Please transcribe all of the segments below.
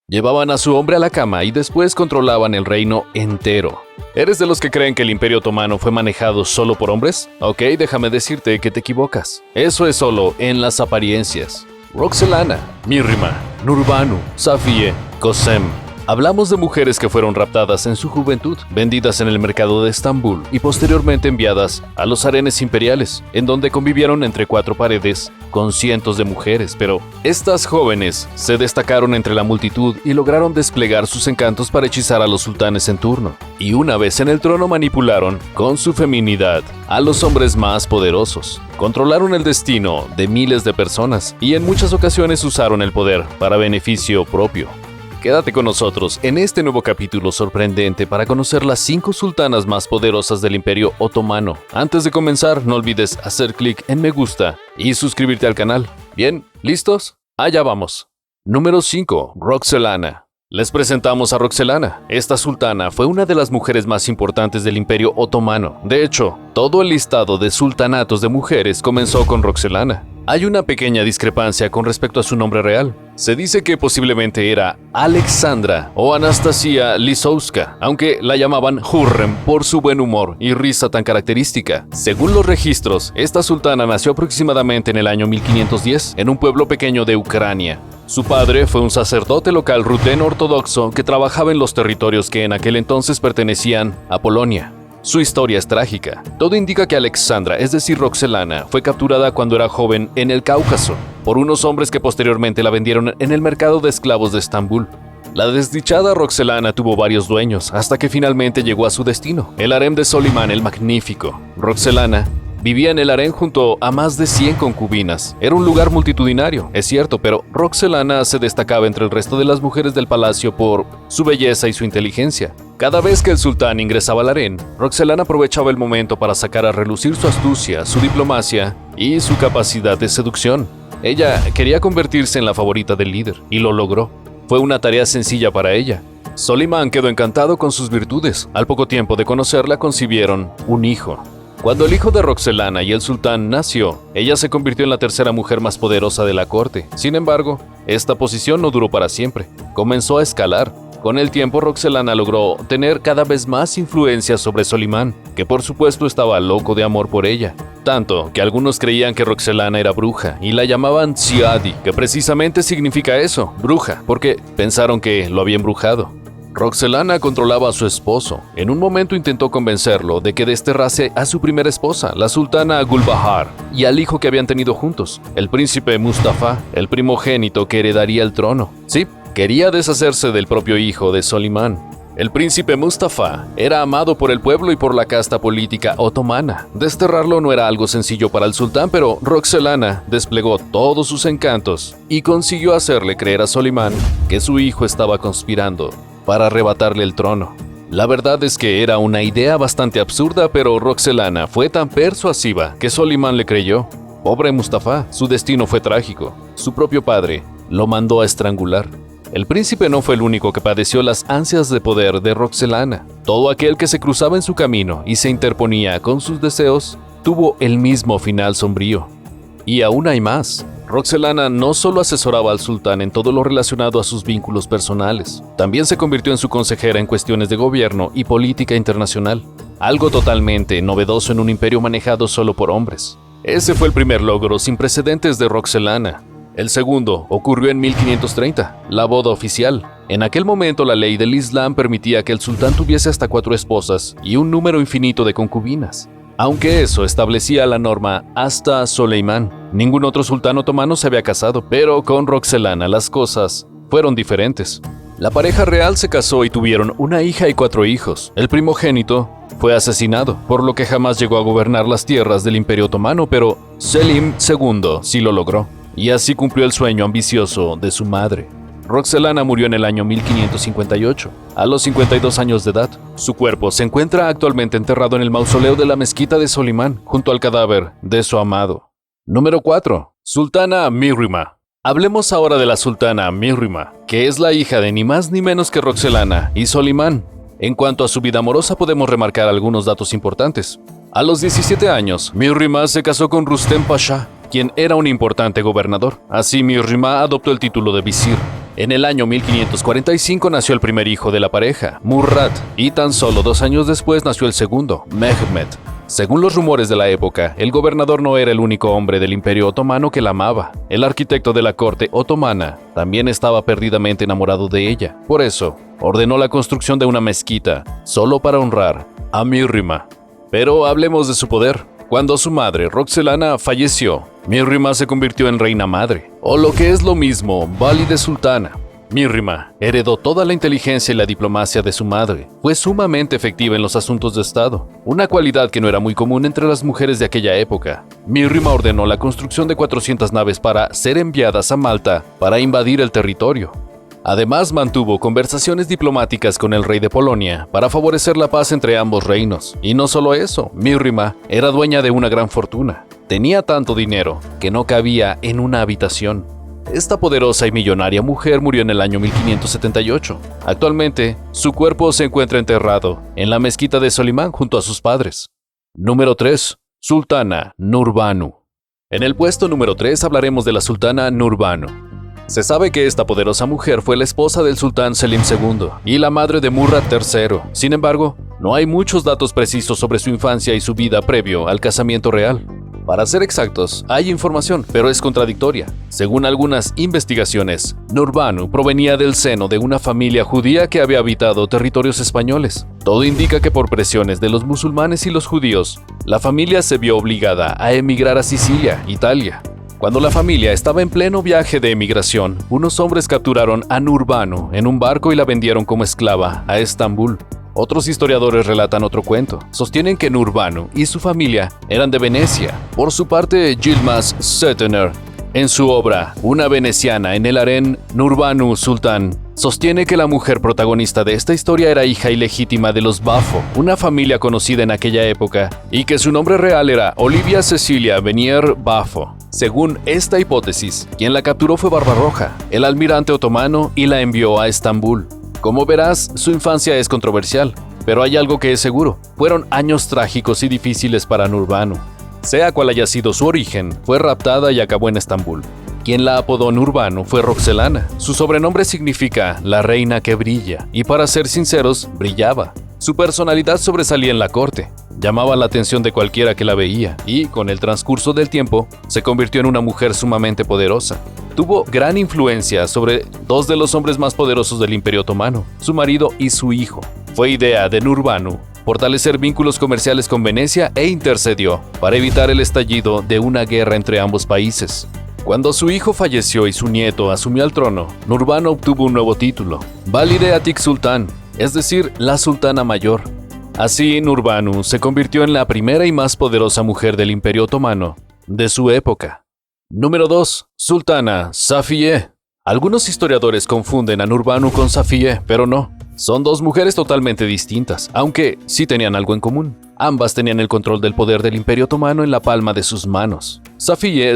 Llevaban a su hombre a la cama y después controlaban el reino entero. ¿Eres de los que creen que el Imperio Otomano fue manejado solo por hombres? Ok, déjame decirte que te equivocas. Eso es solo en las apariencias. Roxelana, Mirrima, Nurbanu, Safiye, Kosem. Hablamos de mujeres que fueron raptadas en su juventud, vendidas en el mercado de Estambul y posteriormente enviadas a los harenes imperiales, en donde convivieron entre cuatro paredes con cientos de mujeres, pero estas jóvenes se destacaron entre la multitud y lograron desplegar sus encantos para hechizar a los sultanes en turno. Y una vez en el trono manipularon, con su feminidad, a los hombres más poderosos. Controlaron el destino de miles de personas y en muchas ocasiones usaron el poder para beneficio propio. Quédate con nosotros en este nuevo capítulo sorprendente para conocer las 5 sultanas más poderosas del Imperio Otomano. Antes de comenzar, no olvides hacer clic en me gusta y suscribirte al canal. Bien, ¿listos? Allá vamos. Número 5. Roxelana. Les presentamos a Roxelana. Esta sultana fue una de las mujeres más importantes del Imperio Otomano. De hecho, todo el listado de sultanatos de mujeres comenzó con Roxelana. Hay una pequeña discrepancia con respecto a su nombre real. Se dice que posiblemente era Alexandra o Anastasia Lisowska, aunque la llamaban Hurrem por su buen humor y risa tan característica. Según los registros, esta sultana nació aproximadamente en el año 1510 en un pueblo pequeño de Ucrania. Su padre fue un sacerdote local ruteno ortodoxo que trabajaba en los territorios que en aquel entonces pertenecían a Polonia. Su historia es trágica. Todo indica que Alexandra, es decir Roxelana, fue capturada cuando era joven en el Cáucaso por unos hombres que posteriormente la vendieron en el mercado de esclavos de Estambul. La desdichada Roxelana tuvo varios dueños hasta que finalmente llegó a su destino, el harem de Solimán el Magnífico. Roxelana vivía en el harén junto a más de 100 concubinas. Era un lugar multitudinario, es cierto, pero Roxelana se destacaba entre el resto de las mujeres del palacio por su belleza y su inteligencia. Cada vez que el sultán ingresaba al harén, Roxelana aprovechaba el momento para sacar a relucir su astucia, su diplomacia y su capacidad de seducción. Ella quería convertirse en la favorita del líder, y lo logró. Fue una tarea sencilla para ella. Solimán quedó encantado con sus virtudes. Al poco tiempo de conocerla, concibieron un hijo. Cuando el hijo de Roxelana y el sultán nació, ella se convirtió en la tercera mujer más poderosa de la corte. Sin embargo, esta posición no duró para siempre. Comenzó a escalar. Con el tiempo, Roxelana logró tener cada vez más influencia sobre Solimán, que por supuesto estaba loco de amor por ella. Tanto que algunos creían que Roxelana era bruja y la llamaban Ziadi, que precisamente significa eso, bruja, porque pensaron que lo había embrujado. Roxelana controlaba a su esposo. En un momento intentó convencerlo de que desterrase a su primera esposa, la sultana Gulbahar, y al hijo que habían tenido juntos, el príncipe Mustafa, el primogénito que heredaría el trono. Sí, quería deshacerse del propio hijo de Solimán. El príncipe Mustafa era amado por el pueblo y por la casta política otomana. Desterrarlo no era algo sencillo para el sultán, pero Roxelana desplegó todos sus encantos y consiguió hacerle creer a Solimán que su hijo estaba conspirando para arrebatarle el trono. La verdad es que era una idea bastante absurda, pero Roxelana fue tan persuasiva que Solimán le creyó. Pobre Mustafa, su destino fue trágico. Su propio padre lo mandó a estrangular. El príncipe no fue el único que padeció las ansias de poder de Roxelana. Todo aquel que se cruzaba en su camino y se interponía con sus deseos tuvo el mismo final sombrío. Y aún hay más. Roxelana no solo asesoraba al sultán en todo lo relacionado a sus vínculos personales, también se convirtió en su consejera en cuestiones de gobierno y política internacional, algo totalmente novedoso en un imperio manejado solo por hombres. Ese fue el primer logro sin precedentes de Roxelana. El segundo ocurrió en 1530, la boda oficial. En aquel momento la ley del Islam permitía que el sultán tuviese hasta 4 esposas y un número infinito de concubinas. Aunque eso establecía la norma hasta Soleimán. Ningún otro sultán otomano se había casado, pero con Roxelana las cosas fueron diferentes. La pareja real se casó y tuvieron una hija y 4 hijos. El primogénito fue asesinado, por lo que jamás llegó a gobernar las tierras del Imperio Otomano, pero Selim II sí lo logró, y así cumplió el sueño ambicioso de su madre. Roxelana murió en el año 1558, a los 52 años de edad. Su cuerpo se encuentra actualmente enterrado en el mausoleo de la mezquita de Solimán, junto al cadáver de su amado. Número 4. Sultana Mirrima. Hablemos ahora de la sultana Mirrima, que es la hija de ni más ni menos que Roxelana y Solimán. En cuanto a su vida amorosa podemos remarcar algunos datos importantes. A los 17 años, Mirrima se casó con Rustem Pasha, quien era un importante gobernador. Así Mihrimah adoptó el título de visir. En el año 1545 nació el primer hijo de la pareja, Murad, y tan solo 2 años después nació el segundo, Mehmed. Según los rumores de la época, el gobernador no era el único hombre del Imperio Otomano que la amaba. El arquitecto de la corte otomana también estaba perdidamente enamorado de ella. Por eso, ordenó la construcción de una mezquita, solo para honrar a Mihrimah. Pero hablemos de su poder. Cuando su madre, Roxelana, falleció, Mihrimah se convirtió en reina madre, o lo que es lo mismo, válide sultana. Mihrimah heredó toda la inteligencia y la diplomacia de su madre. Fue sumamente efectiva en los asuntos de Estado, una cualidad que no era muy común entre las mujeres de aquella época. Mihrimah ordenó la construcción de 400 naves para ser enviadas a Malta para invadir el territorio. Además, mantuvo conversaciones diplomáticas con el rey de Polonia para favorecer la paz entre ambos reinos. Y no solo eso, Mihrimah era dueña de una gran fortuna. Tenía tanto dinero que no cabía en una habitación. Esta poderosa y millonaria mujer murió en el año 1578. Actualmente, su cuerpo se encuentra enterrado en la mezquita de Solimán junto a sus padres. Número 3. Sultana Nurbanu. En el puesto número 3 hablaremos de la sultana Nurbanu. Se sabe que esta poderosa mujer fue la esposa del sultán Selim II y la madre de Murad III. Sin embargo, no hay muchos datos precisos sobre su infancia y su vida previo al casamiento real. Para ser exactos, hay información, pero es contradictoria. Según algunas investigaciones, Nurbanu provenía del seno de una familia judía que había habitado territorios españoles. Todo indica que por presiones de los musulmanes y los judíos, la familia se vio obligada a emigrar a Sicilia, Italia. Cuando la familia estaba en pleno viaje de emigración, unos hombres capturaron a Nurbanu en un barco y la vendieron como esclava a Estambul. Otros historiadores relatan otro cuento. Sostienen que Nurbanu y su familia eran de Venecia. Por su parte, Yilmaz Settener, en su obra Una veneciana en el harén Nurbanu Sultán, sostiene que la mujer protagonista de esta historia era hija ilegítima de los Bafo, una familia conocida en aquella época, y que su nombre real era Olivia Cecilia Venier Bafo. Según esta hipótesis, quien la capturó fue Barbarroja, el almirante otomano, y la envió a Estambul. Como verás, su infancia es controversial, pero hay algo que es seguro. Fueron años trágicos y difíciles para Nurbanu. Sea cual haya sido su origen, fue raptada y acabó en Estambul. Quien la apodó Nurbanu fue Roxelana. Su sobrenombre significa la reina que brilla, y para ser sinceros, brillaba. Su personalidad sobresalía en la corte, llamaba la atención de cualquiera que la veía, y, con el transcurso del tiempo, se convirtió en una mujer sumamente poderosa. Tuvo gran influencia sobre 2 de los hombres más poderosos del Imperio Otomano, su marido y su hijo. Fue idea de Nurbanu fortalecer vínculos comerciales con Venecia e intercedió para evitar el estallido de una guerra entre ambos países. Cuando su hijo falleció y su nieto asumió el trono, Nurbanu obtuvo un nuevo título, Valide Atik Sultan, es decir, la sultana mayor. Así, Nurbanu se convirtió en la primera y más poderosa mujer del Imperio Otomano de su época. Número 2. Sultana Safiye. Algunos historiadores confunden a Nurbanu con Safiye, pero no. Son 2 mujeres totalmente distintas, aunque sí tenían algo en común. Ambas tenían el control del poder del Imperio Otomano en la palma de sus manos.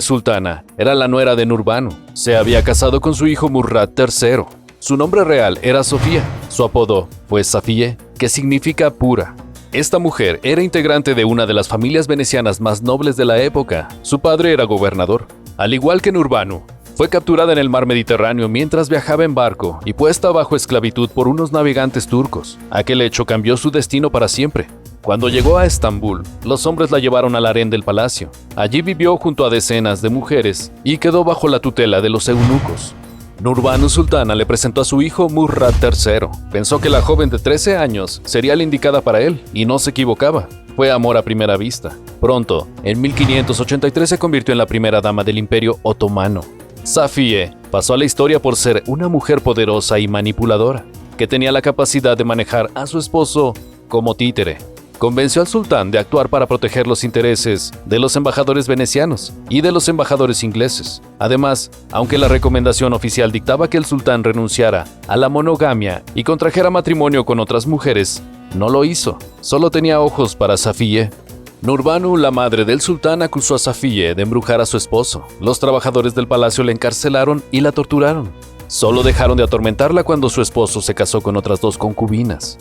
Sultana era la nuera de Nurbanu. Se había casado con su hijo Murad III. Su nombre real era Sofía. Su apodo fue Safiye, que significa pura. Esta mujer era integrante de una de las familias venecianas más nobles de la época. Su padre era gobernador. Al igual que Nurbanu, fue capturada en el mar Mediterráneo mientras viajaba en barco y puesta bajo esclavitud por unos navegantes turcos. Aquel hecho cambió su destino para siempre. Cuando llegó a Estambul, los hombres la llevaron al harén del palacio. Allí vivió junto a decenas de mujeres y quedó bajo la tutela de los eunucos. Nurbanu Sultana le presentó a su hijo Murad III. Pensó que la joven de 13 años sería la indicada para él, y no se equivocaba. Fue amor a primera vista. Pronto, en 1583 se convirtió en la primera dama del Imperio Otomano. Safiye pasó a la historia por ser una mujer poderosa y manipuladora, que tenía la capacidad de manejar a su esposo como títere. Convenció al sultán de actuar para proteger los intereses de los embajadores venecianos y de los embajadores ingleses. Además, aunque la recomendación oficial dictaba que el sultán renunciara a la monogamia y contrajera matrimonio con otras mujeres, no lo hizo. Solo tenía ojos para Safiye. Nurbanu, la madre del sultán, acusó a Safiye de embrujar a su esposo. Los trabajadores del palacio la encarcelaron y la torturaron. Solo dejaron de atormentarla cuando su esposo se casó con otras 2 concubinas.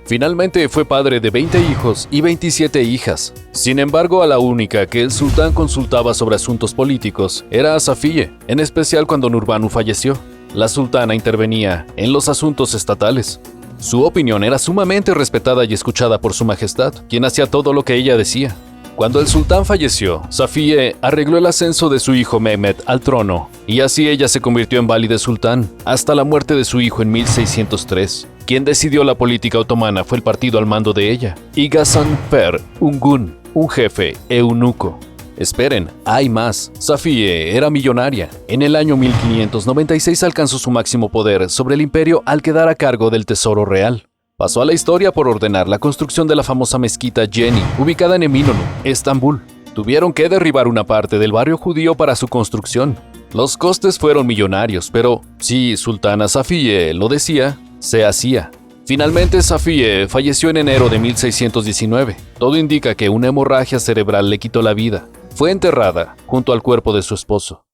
Finalmente fue padre de 20 hijos y 27 hijas. Sin embargo, a la única que el sultán consultaba sobre asuntos políticos era a Safiye, en especial cuando Nurbanu falleció. La sultana intervenía en los asuntos estatales. Su opinión era sumamente respetada y escuchada por su majestad, quien hacía todo lo que ella decía. Cuando el sultán falleció, Safiye arregló el ascenso de su hijo Mehmet al trono, y así ella se convirtió en valide sultán, hasta la muerte de su hijo en 1603. Quien decidió la política otomana fue el partido al mando de ella, y Ghazanfer Ungún, un jefe eunuco. Esperen, hay más. Safiye era millonaria. En el año 1596 alcanzó su máximo poder sobre el imperio al quedar a cargo del tesoro real. Pasó a la historia por ordenar la construcción de la famosa mezquita Yeni, ubicada en Eminönü, Estambul. Tuvieron que derribar una parte del barrio judío para su construcción. Los costes fueron millonarios, pero si Sultana Safiye lo decía, se hacía. Finalmente, Safiye falleció en enero de 1619. Todo indica que una hemorragia cerebral le quitó la vida. Fue enterrada junto al cuerpo de su esposo.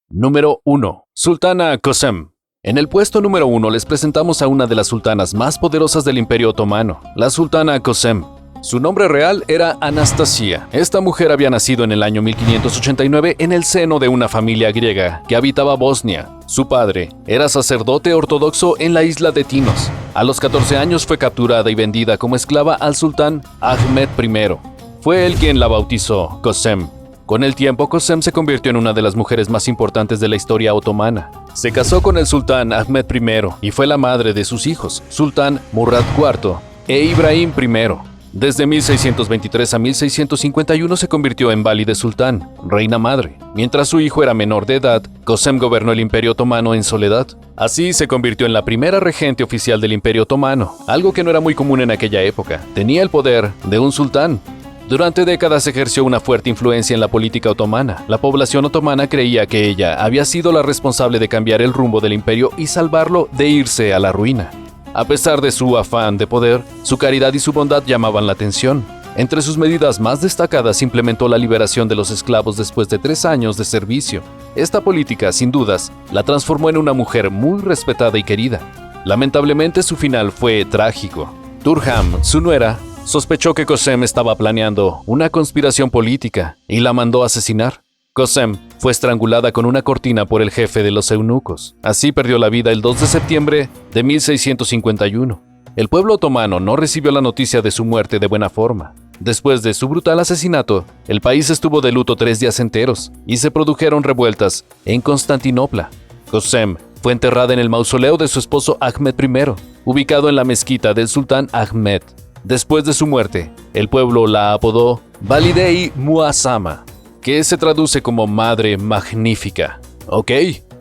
Número 1. Sultana Kösem. En el puesto número 1 les presentamos a una de las sultanas más poderosas del Imperio Otomano, la Sultana Kösem. Su nombre real era Anastasia. Esta mujer había nacido en el año 1589 en el seno de una familia griega que habitaba Bosnia. Su padre era sacerdote ortodoxo en la isla de Tinos. A los 14 años fue capturada y vendida como esclava al sultán Ahmed I. Fue él quien la bautizó Kösem. Con el tiempo, Kösem se convirtió en una de las mujeres más importantes de la historia otomana. Se casó con el sultán Ahmed I y fue la madre de sus hijos, Sultán Murad IV e Ibrahim I. Desde 1623 a 1651 se convirtió en valide sultán, reina madre. Mientras su hijo era menor de edad, Kösem gobernó el Imperio Otomano en soledad. Así se convirtió en la primera regente oficial del Imperio Otomano, algo que no era muy común en aquella época. Tenía el poder de un sultán. Durante décadas ejerció una fuerte influencia en la política otomana. La población otomana creía que ella había sido la responsable de cambiar el rumbo del imperio y salvarlo de irse a la ruina. A pesar de su afán de poder, su caridad y su bondad llamaban la atención. Entre sus medidas más destacadas implementó la liberación de los esclavos después de 3 años de servicio. Esta política, sin dudas, la transformó en una mujer muy respetada y querida. Lamentablemente su final fue trágico. Turham, su nuera, sospechó que Kösem estaba planeando una conspiración política y la mandó a asesinar. Kösem fue estrangulada con una cortina por el jefe de los eunucos. Así perdió la vida el 2 de septiembre de 1651. El pueblo otomano no recibió la noticia de su muerte de buena forma. Después de su brutal asesinato, el país estuvo de luto 3 días enteros y se produjeron revueltas en Constantinopla. Kösem fue enterrada en el mausoleo de su esposo Ahmed I, ubicado en la mezquita del sultán Ahmed. Después de su muerte, el pueblo la apodó Valide-i Muazzama, que se traduce como Madre Magnífica. Ok,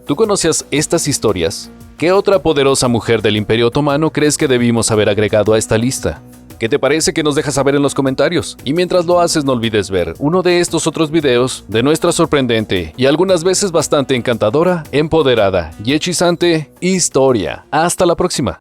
¿tú conocías estas historias? ¿Qué otra poderosa mujer del Imperio Otomano crees que debimos haber agregado a esta lista? ¿Qué te parece que nos dejas saber en los comentarios? Y mientras lo haces, no olvides ver uno de estos otros videos de nuestra sorprendente y algunas veces bastante encantadora, empoderada y hechizante historia. Hasta la próxima.